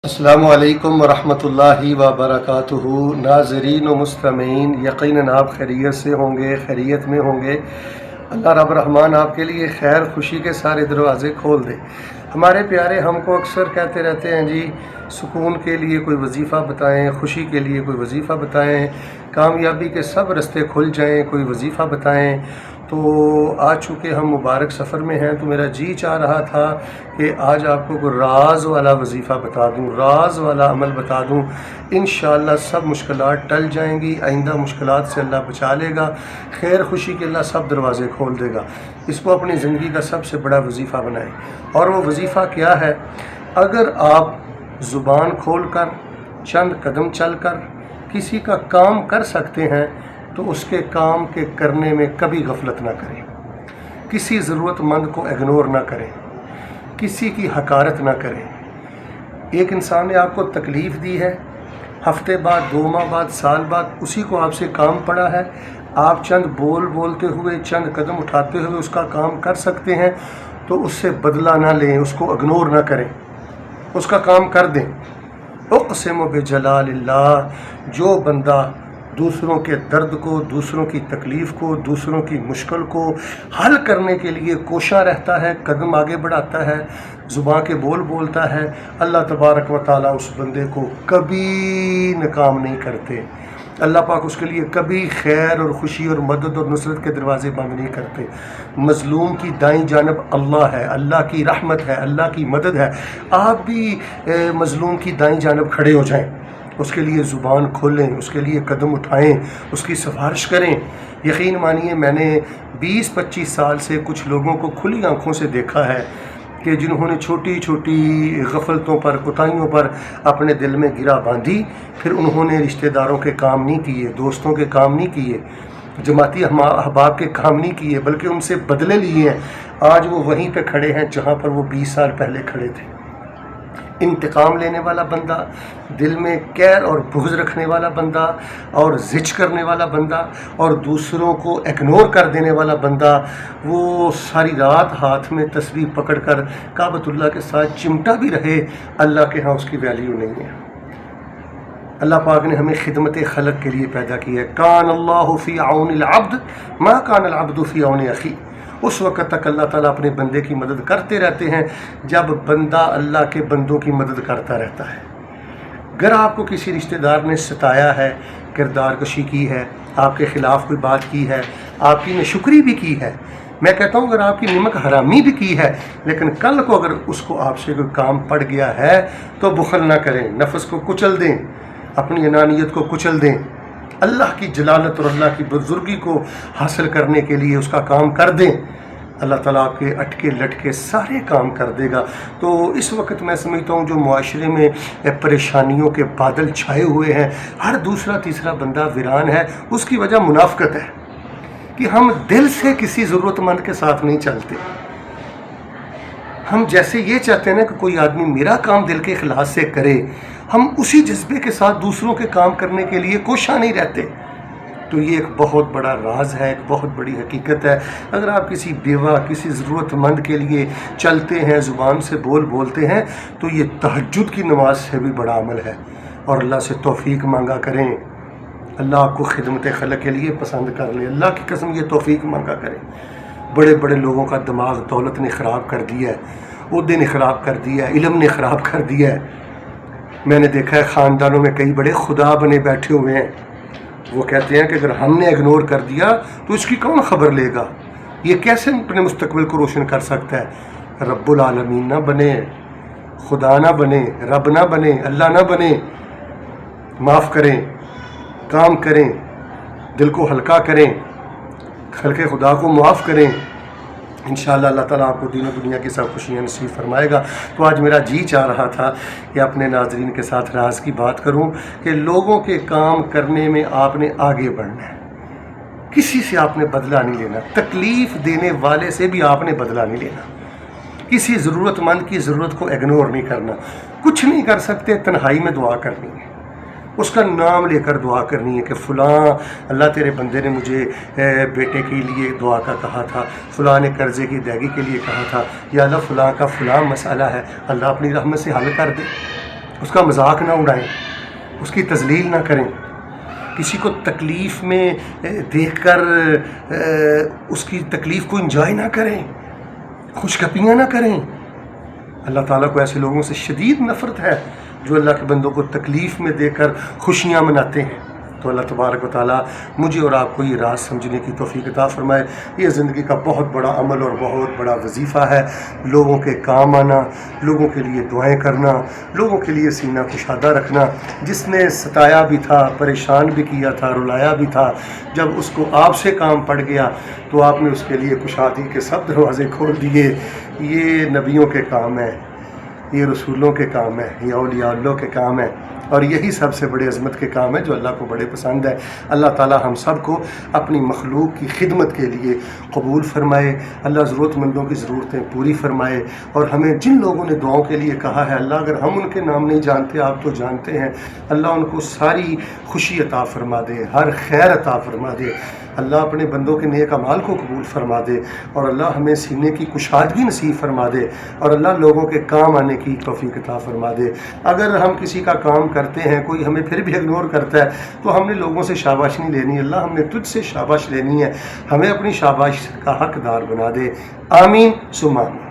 السلام علیکم ورحمۃ اللہ وبرکاتہ۔ ناظرین و مستمعین، یقیناً آپ خیریت سے ہوں گے، خیریت میں ہوں گے۔ اللہ رب الرحمن آپ کے لیے خیر خوشی کے سارے دروازے کھول دے۔ ہمارے پیارے ہم کو اکثر کہتے رہتے ہیں جی سکون کے لیے کوئی وظیفہ بتائیں، خوشی کے لیے کوئی وظیفہ بتائیں، کامیابی کے سب رستے کھل جائیں، کوئی وظیفہ بتائیں۔ تو آج چونکہ ہم مبارک سفر میں ہیں تو میرا جی چاہ رہا تھا کہ آج آپ کو کوئی راز والا وظیفہ بتا دوں، راز والا عمل بتا دوں۔ انشاءاللہ سب مشکلات ٹل جائیں گی، آئندہ مشکلات سے اللہ بچا لے گا، خیر خوشی کے اللہ سب دروازے کھول دے گا۔ اس کو اپنی زندگی کا سب سے بڑا وظیفہ بنائیں۔ اور وہ وظیفہ کیا ہے؟ اگر آپ زبان کھول کر چند قدم چل کر کسی کا کام کر سکتے ہیں تو اس کے کام کے کرنے میں کبھی غفلت نہ کریں، کسی ضرورت مند کو اگنور نہ کریں، کسی کی حقارت نہ کریں۔ ایک انسان نے آپ کو تکلیف دی ہے، ہفتے بعد، 2 ماہ بعد، سال بعد اسی کو آپ سے کام پڑا ہے، آپ چند بولتے ہوئے، چند قدم اٹھاتے ہوئے اس کا کام کر سکتے ہیں تو اس سے بدلہ نہ لیں، اس کو اگنور نہ کریں، اس کا کام کر دیں۔ اقسم بجلال اللہ، جو بندہ دوسروں کے درد کو، دوسروں کی تکلیف کو، دوسروں کی مشکل کو حل کرنے کے لیے کوشاں رہتا ہے، قدم آگے بڑھاتا ہے، زبان کے بولتا ہے، اللہ تبارک و تعالیٰ اس بندے کو کبھی ناکام نہیں کرتے۔ اللہ پاک اس کے لیے کبھی خیر اور خوشی اور مدد اور نصرت کے دروازے بند نہیں کرتے۔ مظلوم کی دائیں جانب اللہ ہے، اللہ کی رحمت ہے، اللہ کی مدد ہے۔ آپ بھی مظلوم کی دائیں جانب کھڑے ہو جائیں، اس کے لیے زبان کھولیں، اس کے لیے قدم اٹھائیں، اس کی سفارش کریں۔ یقین مانیے میں نے 20-25 سال سے کچھ لوگوں کو کھلی آنکھوں سے دیکھا ہے کہ جنہوں نے چھوٹی چھوٹی غفلتوں پر، کوتاہیوں پر اپنے دل میں گرا باندھی، پھر انہوں نے رشتہ داروں کے کام نہیں کیے، دوستوں کے کام نہیں کیے، جماعتی احباب کے کام نہیں کیے، بلکہ ان سے بدلے لیے ہیں۔ آج وہ وہیں پہ کھڑے ہیں جہاں پر وہ 20 سال پہلے کھڑے تھے۔ انتقام لینے والا بندہ، دل میں کیر اور بغض رکھنے والا بندہ، اور زچ کرنے والا بندہ، اور دوسروں کو اگنور کر دینے والا بندہ، وہ ساری رات ہاتھ میں تسبیح پکڑ کر کعبۃ اللہ کے ساتھ چمٹا بھی رہے، اللہ کے ہاں اس کی ویلیو نہیں ہے۔ اللہ پاک نے ہمیں خدمت خلق کے لیے پیدا کیا ہے۔ کان اللہ فی عون العبد ما کان العبد فی عون اخی۔ اس وقت تک اللہ تعالیٰ اپنے بندے کی مدد کرتے رہتے ہیں جب بندہ اللہ کے بندوں کی مدد کرتا رہتا ہے۔ اگر آپ کو کسی رشتہ دار نے ستایا ہے، کردار کشی کی ہے، آپ کے خلاف کوئی بات کی ہے، آپ کی ناشکری بھی کی ہے، میں کہتا ہوں اگر آپ کی نمک حرامی بھی کی ہے، لیکن کل کو اگر اس کو آپ سے کوئی کام پڑ گیا ہے تو بخل نہ کریں، نفس کو کچل دیں، اپنی انانیت کو کچل دیں، اللہ کی جلالت اور اللہ کی بزرگی کو حاصل کرنے کے لیے اس کا کام کر دیں۔ اللہ تعالیٰ آپ کے اٹکے لٹکے سارے کام کر دے گا۔ تو اس وقت میں سمجھتا ہوں جو معاشرے میں پریشانیوں کے بادل چھائے ہوئے ہیں، ہر دوسرا تیسرا بندہ ویران ہے، اس کی وجہ منافقت ہے کہ ہم دل سے کسی ضرورت مند کے ساتھ نہیں چلتے۔ ہم جیسے یہ چاہتے ہیں نا کہ کوئی آدمی میرا کام دل کے اخلاص سے کرے، ہم اسی جذبے کے ساتھ دوسروں کے کام کرنے کے لیے کوشاں نہیں رہتے۔ تو یہ ایک بہت بڑا راز ہے، ایک بہت بڑی حقیقت ہے۔ اگر آپ کسی بیوہ، کسی ضرورت مند کے لیے چلتے ہیں، زبان سے بولتے ہیں، تو یہ تہجد کی نماز سے بھی بڑا عمل ہے۔ اور اللہ سے توفیق مانگا کریں، اللہ آپ کو خدمت خلق کے لیے پسند کر لے، اللہ کی قسم یہ توفیق مانگا کریں۔ بڑے بڑے لوگوں کا دماغ دولت نے خراب کر دیا ہے، عہدے نے خراب کر دیا ہے، علم نے خراب کر دیا ہے۔ میں نے دیکھا ہے خاندانوں میں کئی بڑے خدا بنے بیٹھے ہوئے ہیں، وہ کہتے ہیں کہ اگر ہم نے اگنور کر دیا تو اس کی کون خبر لے گا، یہ کیسے اپنے مستقبل کو روشن کر سکتا ہے۔ رب العالمین نہ بنے، خدا نہ بنے، رب نہ بنے، اللہ نہ بنے۔ معاف کریں، کام کریں، دل کو ہلکا کریں، خلق خدا کو معاف کریں، انشاءاللہ اللہ تعالیٰ آپ کو دین و دنیا کی سب خوشیاں نصیب فرمائے گا۔ تو آج میرا جی چاہ رہا تھا کہ اپنے ناظرین کے ساتھ راز کی بات کروں کہ لوگوں کے کام کرنے میں آپ نے آگے بڑھنا ہے، کسی سے آپ نے بدلہ نہیں لینا، تکلیف دینے والے سے بھی آپ نے بدلہ نہیں لینا، کسی ضرورت مند کی ضرورت کو اگنور نہیں کرنا۔ کچھ نہیں کر سکتے، تنہائی میں دعا کرنی ہے، اس کا نام لے کر دعا کرنی ہے کہ فلاں اللہ تیرے بندے نے مجھے بیٹے کے لیے دعا کا کہا تھا، فلاں نے قرضے کی ادائیگی کے لیے کہا تھا، یا اللہ فلاں کا فلاں مسئلہ ہے، اللہ اپنی رحمت سے حل کر دے۔ اس کا مذاق نہ اڑائیں، اس کی تذلیل نہ کریں، کسی کو تکلیف میں دیکھ کر اس کی تکلیف کو انجوائے نہ کریں، خوش گپیاں نہ کریں۔ اللہ تعالیٰ کو ایسے لوگوں سے شدید نفرت ہے جو اللہ کے بندوں کو تکلیف میں دے کر خوشیاں مناتے ہیں۔ تو اللہ تبارک و تعالیٰ مجھے اور آپ کو یہ راز سمجھنے کی توفیق عطا فرمائے۔ یہ زندگی کا بہت بڑا عمل اور بہت بڑا وظیفہ ہے، لوگوں کے کام آنا، لوگوں کے لیے دعائیں کرنا، لوگوں کے لیے سینہ کشادہ رکھنا۔ جس نے ستایا بھی تھا، پریشان بھی کیا تھا، رلایا بھی تھا، جب اس کو آپ سے کام پڑ گیا تو آپ نے اس کے لیے کشادگی کے سب دروازے کھول دیے۔ یہ نبیوں کے کام ہے، یہ رسولوں کے کام ہے، یہ اولیاء اللہ کے کام ہے، اور یہی سب سے بڑے عظمت کے کام ہے جو اللہ کو بڑے پسند ہے۔ اللہ تعالی ہم سب کو اپنی مخلوق کی خدمت کے لیے قبول فرمائے، اللہ ضرورت مندوں کی ضرورتیں پوری فرمائے، اور ہمیں جن لوگوں نے دعاؤں کے لیے کہا ہے اللہ اگر ہم ان کے نام نہیں جانتے آپ تو جانتے ہیں، اللہ ان کو ساری خوشی عطا فرما دے، ہر خیر عطا فرما دے، اللہ اپنے بندوں کے نیک اعمال کو قبول فرما دے، اور اللہ ہمیں سینے کی کشادگی نصیب فرما دے، اور اللہ لوگوں کے کام آنے کی توفیق عطا فرما دے۔ اگر ہم کسی کا کام کرتے ہیں کوئی ہمیں پھر بھی اگنور کرتا ہے تو ہم نے لوگوں سے شاباش نہیں لینی، اللہ ہم نے تجھ سے شاباش لینی ہے، ہمیں اپنی شاباش کا حقدار بنا دے۔ آمین ثم آمین۔